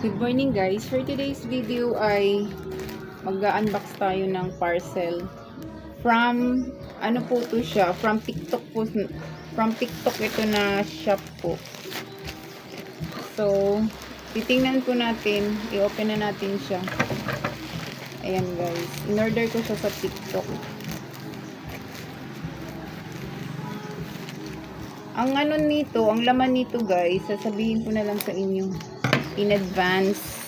Good morning guys. For today's video ay mag-unbox tayo ng parcel from ano po to siya, from TikTok po, from TikTok ito na shop po. So, titingnan po natin, i-open na natin siya. Ayan guys, in-order ko siya sa TikTok. Ang ano nito, ang laman nito guys, sasabihin ko na lang sa inyo in advance.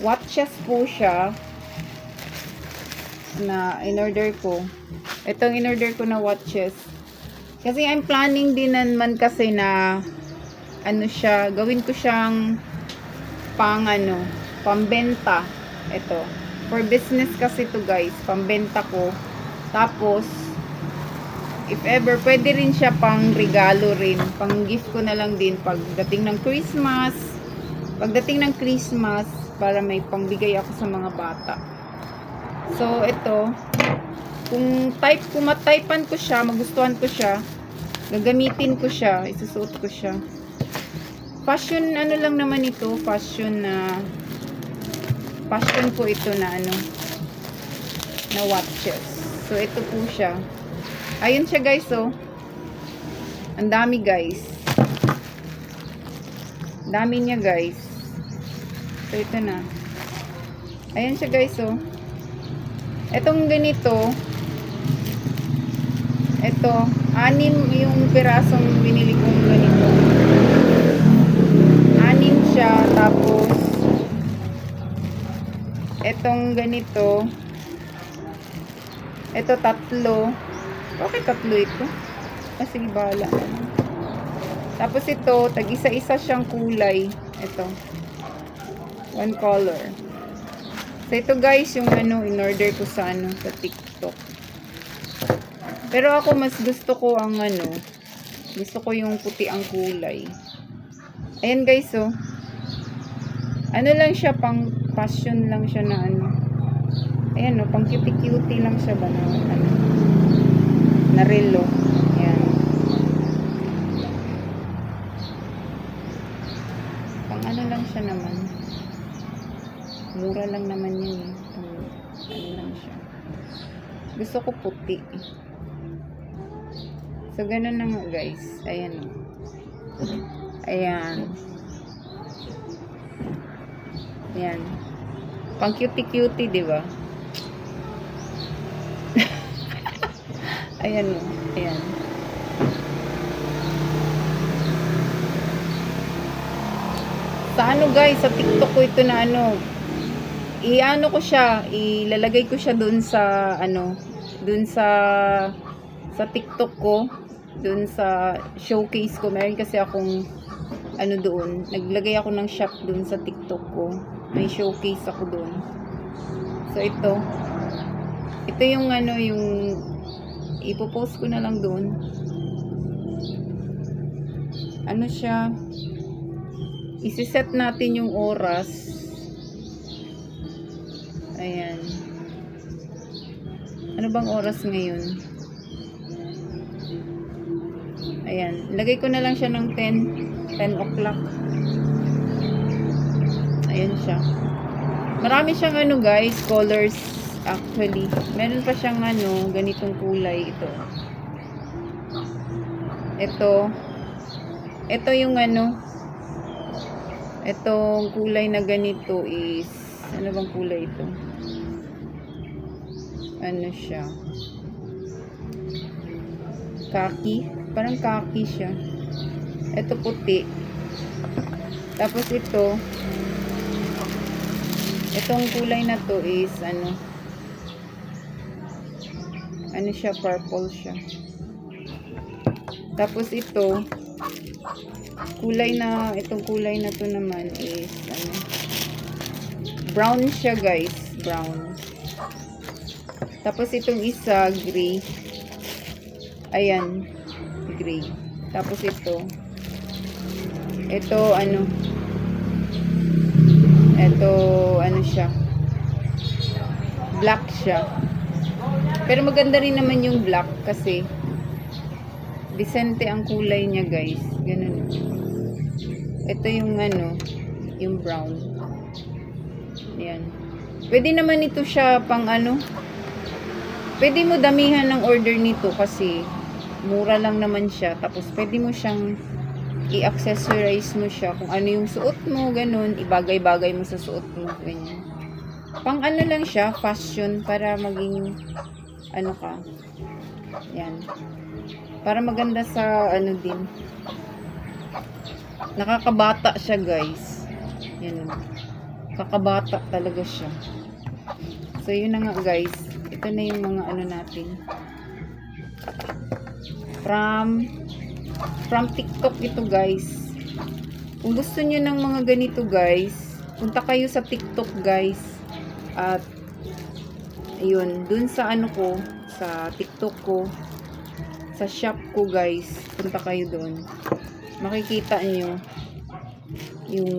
Watches po siya na in-order ko. Itong in-order ko na watches. Kasi I'm planning din naman kasi na ano siya, gawin ko siyang pambenta. Ito. For business kasi to guys, pambenta ko. Tapos if ever, pwede rin siya pang regalo rin. Pang gift ko na lang din pagdating ng Christmas. Pagdating ng Christmas, para may pangbigay ako sa mga bata. So, ito. Kung matypean ko siya, magustuhan ko siya, gagamitin ko siya, isusuot ko siya. Fashion, ano lang naman ito, fashion po ito na na watches. So, ito po siya. Ayun siya guys, oh. Ang dami guys. Dami niya guys. So, ito na. Ayan siya guys, oh. Itong ganito, ito, 6 yung pirasong binili kong ganito. 6 siya, tapos, itong ganito, ito 3. Okay, 3 ito. Kasi bahala. Tapos ito, tag-isa-isa siyang kulay. Ito. One color. So, ito guys, yung in-order ko sa sa TikTok. Pero ako, mas gusto ko ang gusto ko yung puti ang kulay. Ayan guys, oh. Ano lang siya, pang fashion lang siya na Ayan, oh, pang cutie-cutie lang siya ba na relo. Ayan. Pang lang siya naman. Mura lang naman yun eh. Pang lang siya. Gusto ko puti. So, ganun na nga guys. Ayan. Ayan. Ayan. Pang cutie-cutie, diba? Ayan o. Ayan. Sa guys, sa TikTok ko ito na ko siya, ilalagay ko siya dun sa dun sa TikTok ko, dun sa showcase ko. Meron kasi akong doon, naglagay ako ng shop dun sa TikTok ko. May showcase ako dun. So ito yung yung ipopost ko na lang doon. Siya, isi-set natin yung oras. Ayan. Ano bang oras ngayon? Ayan. Lagay ko na lang siya ng 10 o'clock. Ayan siya. Marami siyang guys, colors. Actually, meron pa siyang ganitong kulay ito. Ito yung itong kulay na ganito is, ano bang kulay ito? Siya? Khaki? Parang khaki siya. Ito puti. Tapos itong kulay na to is siya, purple siya. Tapos itong kulay na to naman is brown siya guys, brown. Tapos itong isa, gray. Ayan, gray. Tapos ito siya, black siya. Pero maganda rin naman yung black kasi decente ang kulay niya guys. Ganun. Ito yung yung brown. Ayan. Pwede naman ito siya pang ano. Pwede mo damihan ng order nito kasi mura lang naman siya. Tapos pwede mo siyang i-accessorize mo siya kung ano yung suot mo, ganun. Ibagay-bagay mo sa suot mo, ganyan. Pang ano lang siya, fashion, para maging ano ka. Yan. Para maganda sa ano din. Nakakabata siya, guys. Yan. Kakabata talaga siya. So, yun na nga, guys. Ito na yung mga ano natin. From TikTok ito, guys. Kung gusto nyo ng mga ganito, guys, punta kayo sa TikTok, guys. At, ayun, dun sa ano ko, sa TikTok ko, sa shop ko, guys, punta kayo dun. Makikita nyo yung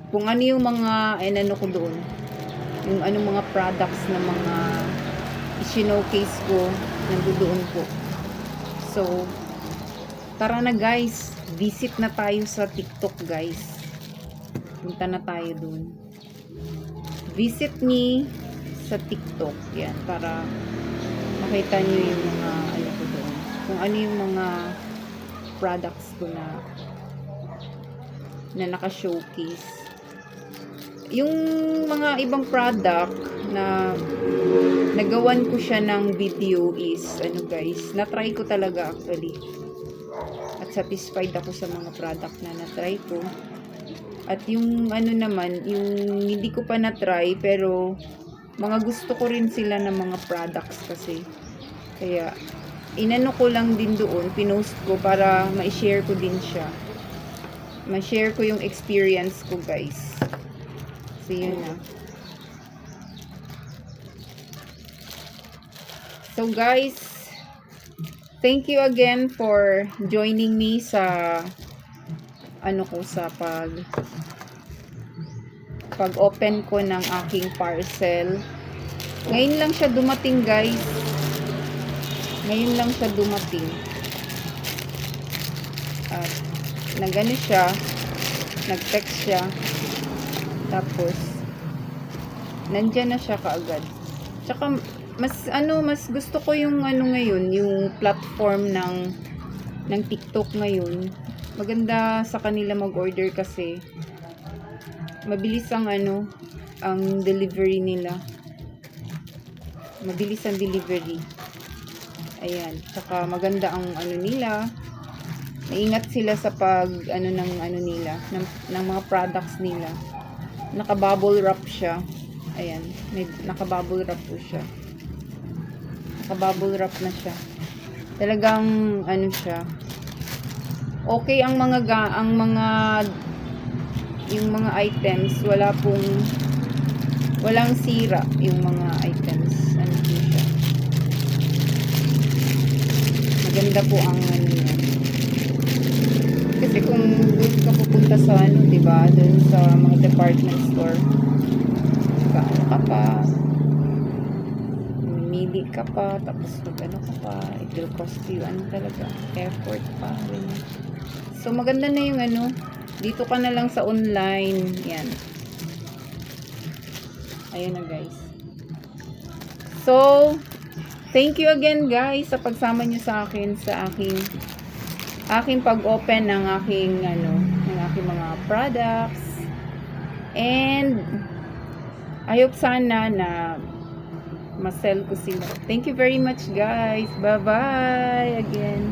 kung ano yung mga ano ko doon, yung ano mga products na mga i-showcase ko nandoon po. So tara na, guys, visit na tayo sa TikTok, guys. Punta na tayo doon. Visit me sa TikTok, yan, para makita nyo yung mga ano ko doon, kung ano yung mga products ko na naka-showcase. Yung mga ibang product na nagawan ko siya ng video is ano, guys, na-try ko talaga actually. At satisfied ako sa mga product na na-try ko. At yung ano naman, yung hindi ko pa na-try pero mga gusto ko rin sila ng mga products kasi. Kaya inano ko lang din doon, pinost ko para ma-share ko din siya. Ma-share ko yung experience ko, guys. So, yun na. So, guys, thank you again for joining me sa ano ko, sa pag-open ko ng aking parcel. Ngayon lang siya dumating, guys. Ngayon lang siya dumating. At nagano siya, nag-text siya. Tapos nandiyan na siya kaagad. Tsaka mas gusto ko yung ano ngayon, yung platform ng TikTok ngayon. Maganda sa kanila mag-order kasi mabilis ang ang delivery nila. Mabilis ang delivery. Ayan, tsaka maganda ang ano nila. Maingat sila sa nila, ng mga products nila. Naka-bubble wrap siya. Ayan, naka-bubble wrap po siya. Naka-bubble wrap na siya. Talagang ano siya. Okay ang yung mga items, walang sira yung mga items. Ano po siya. Maganda po ang ano niya. Kasi kung doon ka pupunta sa diba, doon sa mga department store, kaano ka pa, mamili ka pa, tapos magano ka pa, it will cost you talaga, effort pa rin. So maganda na yung dito ka na lang sa online, yan. Ayun na, guys. So thank you again, guys, sa pagsama nyo sa akin sa aking pag-open ng aking mga products. And I hope sana na ma-sell ko sila. Thank you very much, guys. Bye-bye again.